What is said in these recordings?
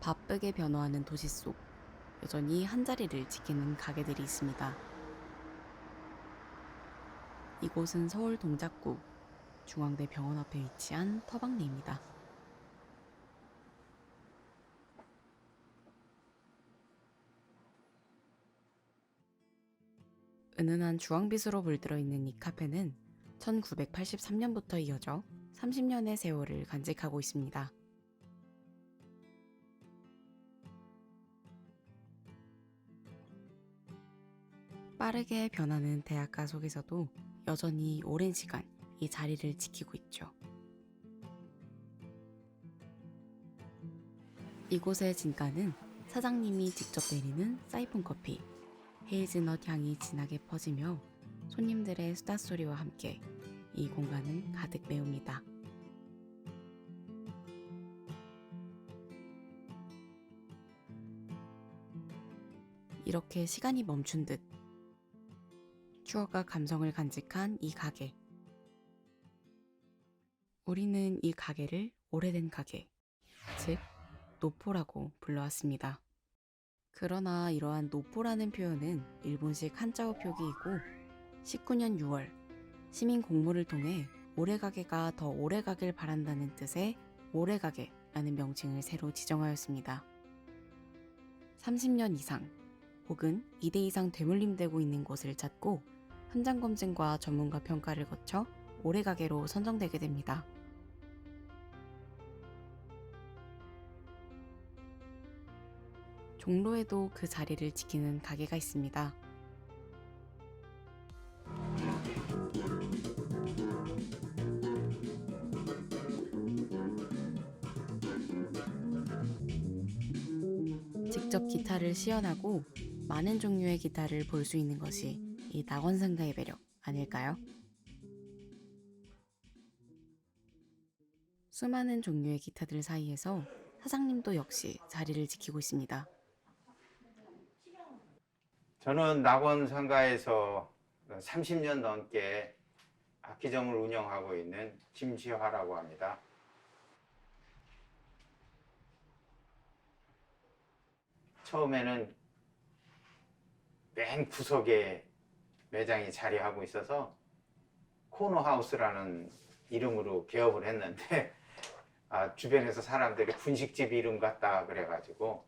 바쁘게 변화하는 도시 속 여전히 한자리를 지키는 가게들이 있습니다. 이곳은 서울 동작구 중앙대 병원 앞에 위치한 터방리입니다. 은은한 주황빛으로 물들어 있는 이 카페는 1983년부터 이어져 30년의 세월을 간직하고 있습니다. 빠르게 변하는 대학가 속에서도 여전히 오랜 시간 이 자리를 지키고 있죠. 이곳의 진가는 사장님이 직접 내리는 사이폰 커피, 헤이즈넛 향이 진하게 퍼지며 손님들의 수다 소리와 함께 이 공간은 가득 메웁니다. 이렇게 시간이 멈춘 듯 추억과 감성을 간직한 이 가게. 우리는 이 가게를 오래된 가게, 즉 노포라고 불러왔습니다. 그러나 이러한 노포라는 표현은 일본식 한자어 표기이고 19년 6월 시민 공모를 통해 오래가게가 더 오래가길 바란다는 뜻의 오래가게라는 명칭을 새로 지정하였습니다. 30년 이상 혹은 2대 이상 되물림되고 있는 곳을 찾고 현장 검증과 전문가 평가를 거쳐 오래가게로 선정되게 됩니다. 종로에도 그 자리를 지키는 가게가 있습니다. 직접 기타를 시연하고 많은 종류의 기타를 볼 수 있는 것이 이 낙원상가의 매력 아닐까요? 수많은 종류의 기타들 사이에서 사장님도 역시 자리를 지키고 있습니다. 저는 낙원 상가에서 30년 넘게 악기점을 운영하고 있는 김시화라고 합니다. 처음에는 맨 구석에 매장이 자리하고 있어서 코너하우스라는 이름으로 개업을 했는데 주변에서 사람들이 분식집 이름 같다 그래가지고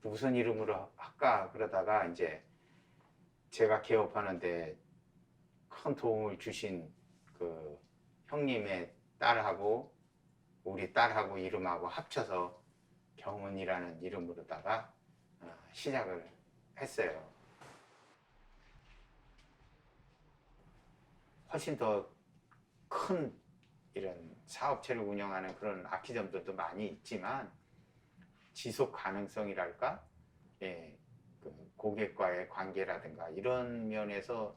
무슨 이름으로 할까 그러다가 이제 제가 개업하는데 큰 도움을 주신 그 형님의 딸하고 우리 딸하고 이름하고 합쳐서 경은이라는 이름으로다가 시작을 했어요. 훨씬 더 큰 이런 사업체를 운영하는 그런 악기점들도 많이 있지만 지속 가능성이랄까, 예, 그 고객과의 관계라든가 이런 면에서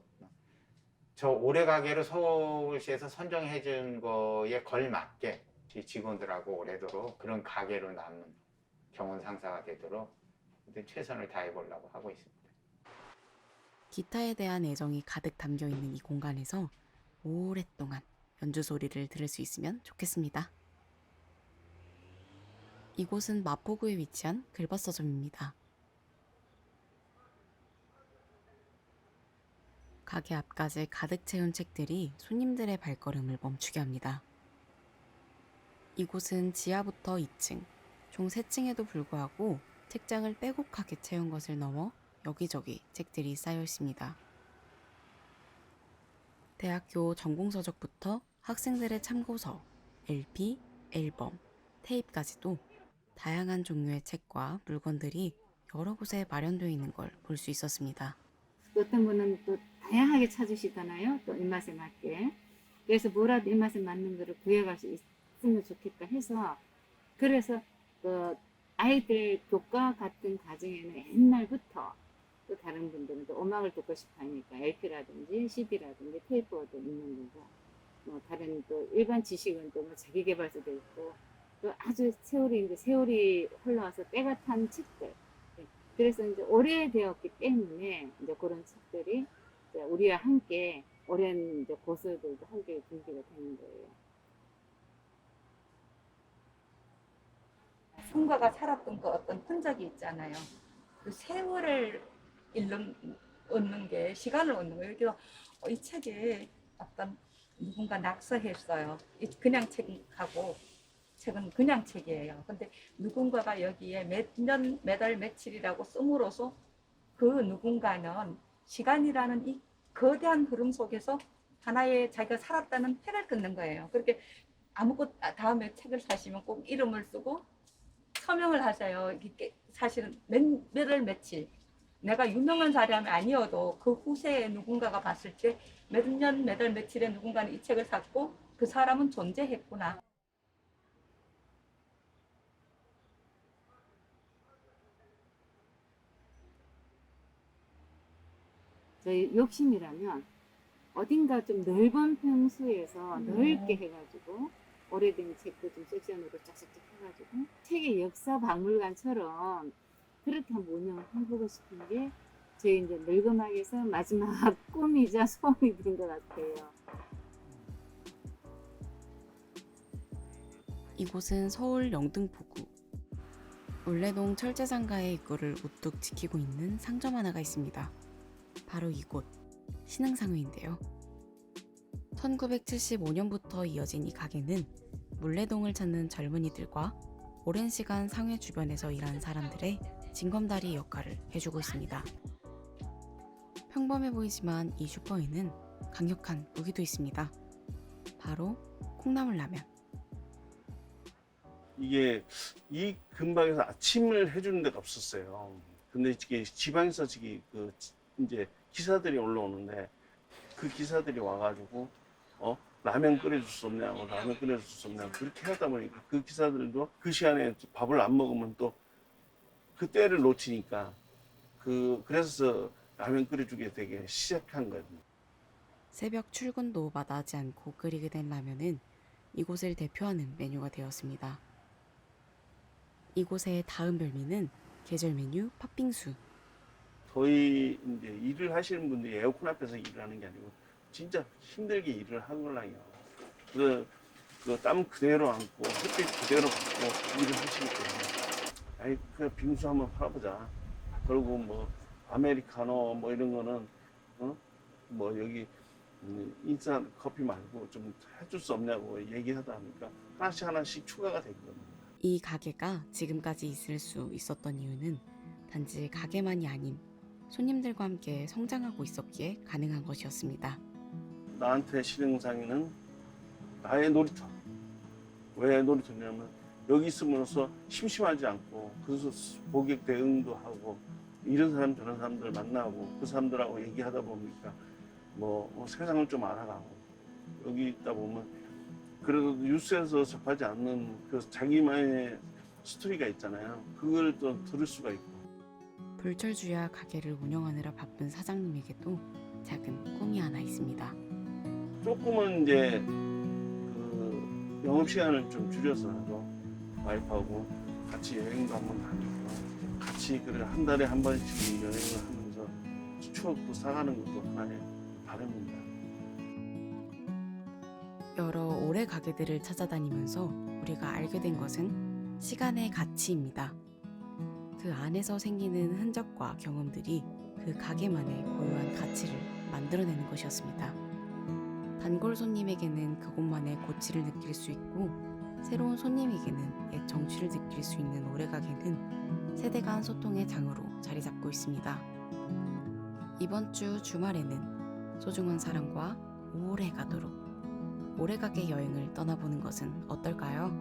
저 오래가게로 서울시에서 선정해 준 거에 걸맞게 직원들하고 오래도록 그런 가게로 남는 경원 상사가 되도록 최선을 다해 보려고 하고 있습니다. 기타에 대한 애정이 가득 담겨 있는 이 공간에서 오랫동안 연주 소리를 들을 수 있으면 좋겠습니다. 이곳은 마포구에 위치한 글버서점입니다. 가게 앞까지 가득 채운 책들이 손님들의 발걸음을 멈추게 합니다. 이곳은 지하부터 2층, 총 3층에도 불구하고 책장을 빼곡하게 채운 것을 넘어 여기저기 책들이 쌓여 있습니다. 대학교 전공서적부터 학생들의 참고서, LP, 앨범, 테이프까지도 다양한 종류의 책과 물건들이 여러 곳에 마련되어 있는 걸 볼 수 있었습니다. 어떤 분은 또 다양하게 찾으시잖아요. 또 입맛에 맞게. 그래서 뭐라도 입맛에 맞는 거를 구해갈 수 있으면 좋겠다 해서 그래서 그 아이들 교과 같은 과정에는 옛날부터 또 다른 분들은 또 음악을 듣고 싶어 하니까 LP라든지 CD라든지 테이프도 있는 거고 뭐 다른 또 일반 지식은 또 뭐 자기계발서도 있고 또 아주 세월이 흘러와서 때가 탄 책들 그래서 이제 오래되었기 때문에 이제 그런 책들이 이제 우리와 함께 오랜 이제 고수들도 함께 준비가 되는 거예요. 누군가가 살았던 그 어떤 흔적이 있잖아요. 그 세월을 얻는 게 시간을 얻는 거예요. 그래서 이 책에 어떤 누군가 낙서했어요. 그냥 책하고 책은 그냥 책이에요. 근데 누군가가 여기에 몇 년, 몇 월, 며칠이라고 씀으로써 그 누군가는 시간이라는 이 거대한 흐름 속에서 하나의 자기가 살았다는 팩을 끊는 거예요. 그렇게 아무것도 다음에 책을 사시면 꼭 이름을 쓰고 서명을 하세요. 이게 사실은 몇 월 며칠 내가 유명한 사람이 아니어도 그 후세에 누군가가 봤을 때 몇 년, 몇 월, 며칠에 누군가는 이 책을 샀고 그 사람은 존재했구나. 저희 욕심이라면 어딘가 좀 넓은 평수에서 넓게 해가지고 오래된 책도 좀 섹션으로 쫙쫙쫙 해가지고 책의 역사 박물관처럼 그렇게 한번 운영을 해보고 싶은 게 저희 이제 늙음학에서 마지막 꿈이자 소원이 된 것 같아요. 이곳은 서울 영등포구. 울레동 철제상가의 입구를 우뚝 지키고 있는 상점 하나가 있습니다. 바로 이곳, 신흥상회인데요. 1975년부터 이어진 이 가게는 물레동을 찾는 젊은이들과 오랜 시간 상회 주변에서 일한 사람들의 징검다리 역할을 해주고 있습니다. 평범해 보이지만 이 슈퍼에는 강력한 무기도 있습니다. 바로 콩나물라면. 이게 이 근방에서 아침을 해주는 데가 없었어요. 근데 이게 지방에서 이제 기사들이 올라오는데 그 기사들이 와가지고 라면 끓여줄 수 없냐고 라면 끓여줄 수 없냐고 그렇게 하다 보니까 그 기사들도 그 시간에 밥을 안 먹으면 또 그 때를 놓치니까 그래서 라면 끓여주게 되게 시작한 거예요. 새벽 출근도 마다하지 않고 끓이게 된 라면은 이곳을 대표하는 메뉴가 되었습니다. 이곳의 다음 별미는 계절 메뉴 팥빙수. 거의 이제 일을 하시는 분들이 에어컨 앞에서 일을 하는 게 아니고 진짜 힘들게 일을 하거든요. 그 땀 그대로 안고 햇빛 그대로 받고 일을 하시기 때문에 아이 그냥 빙수 한번 팔아보자. 그리고 뭐 아메리카노 뭐 이런 거는 뭐 여기 인스턴트 커피 말고 좀 해줄 수 없냐고 얘기하다 보니까 하나씩 추가가 되거든요. 이 가게가 지금까지 있을 수 있었던 이유는 단지 가게만이 아닌 손님들과 함께 성장하고 있었기에 가능한 것이었습니다. 나한테 신흥상회는 나의 놀이터. 왜 놀이터냐면 여기 있으면서 심심하지 않고 그래서 고객 대응도 하고 이런 사람 저런 사람들 만나고 그 사람들하고 얘기하다 보니까 뭐 세상을 좀 알아가고 여기 있다 보면 그래도 뉴스에서 접하지 않는 그 자기만의 스토리가 있잖아요. 그걸 또 들을 수가 있고. 불철주야 가게를 운영하느라 바쁜 사장님에게도 작은 꿈이 하나 있습니다. 조금은 이제 그 영업 시간을 좀 줄여서라도 와이프하고 같이 여행도 한번 다니고 같이 그래 한 달에 한 번씩 여행을 하면서 추억도 쌓아가는 것도 하나의 바람입니다. 여러 오래 가게들을 찾아다니면서 우리가 알게 된 것은 시간의 가치입니다. 그 안에서 생기는 흔적과 경험들이 그 가게만의 고유한 가치를 만들어내는 것이었습니다. 단골 손님에게는 그곳만의 고치를 느낄 수 있고 새로운 손님에게는 옛 정취를 느낄 수 있는 오래가게는 세대 간 소통의 장으로 자리 잡고 있습니다. 이번 주 주말에는 소중한 사람과 오래 가도록 오래가게 여행을 떠나보는 것은 어떨까요?